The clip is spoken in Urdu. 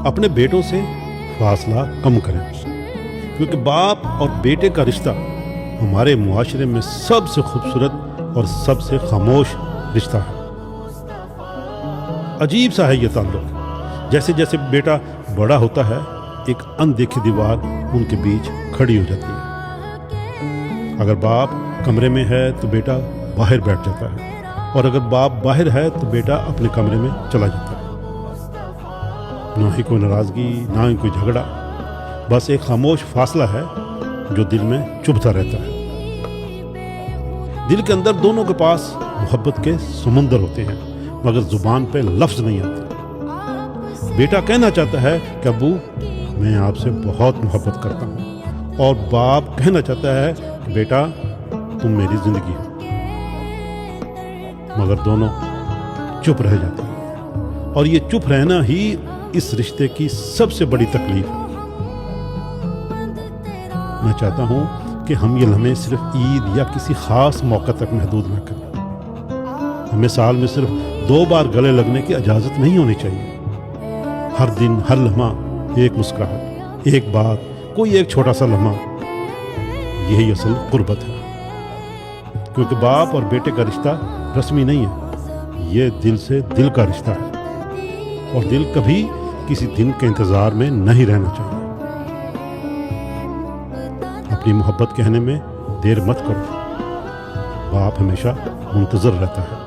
اپنے بیٹوں سے فاصلہ کم کریں، کیونکہ باپ اور بیٹے کا رشتہ ہمارے معاشرے میں سب سے خوبصورت اور سب سے خاموش رشتہ ہے۔ عجیب سا ہے یہ تعلق، جیسے جیسے بیٹا بڑا ہوتا ہے ایک اندیکھی دیوار ان کے بیچ کھڑی ہو جاتی ہے۔ اگر باپ کمرے میں ہے تو بیٹا باہر بیٹھ جاتا ہے، اور اگر باپ باہر ہے تو بیٹا اپنے کمرے میں چلا جاتا ہے۔ نہ ہی کوئی ناراضگی، نہ ہی کوئی جھگڑا، بس ایک خاموش فاصلہ ہے جو دل میں چبھتا رہتا ہے۔ دل کے اندر دونوں کے پاس محبت کے سمندر ہوتے ہیں، مگر زبان پہ لفظ نہیں آتے۔ بیٹا کہنا چاہتا ہے کہ ابو میں آپ سے بہت محبت کرتا ہوں، اور باپ کہنا چاہتا ہے کہ بیٹا تم میری زندگی ہو، مگر دونوں چپ رہ جاتے ہیں، اور یہ چپ رہنا ہی اس رشتے کی سب سے بڑی تکلیف ہے۔ میں چاہتا ہوں کہ ہم یہ لمحے صرف عید یا کسی خاص موقع تک محدود نہ کریں۔ ہمیں سال میں صرف 2 بار گلے لگنے کی اجازت نہیں ہونی چاہیے۔ ہر دن، ہر لمحہ ایک مسکراہٹ، ایک بات، کوئی ایک چھوٹا سا لمحہ، یہی اصل قربت ہے۔ کیونکہ باپ اور بیٹے کا رشتہ رسمی نہیں ہے، یہ دل سے دل کا رشتہ ہے، اور دل کبھی کسی دن کے انتظار میں نہیں رہنا چاہیے۔ اپنی محبت کہنے میں دیر مت کرو، باپ ہمیشہ منتظر رہتا ہے۔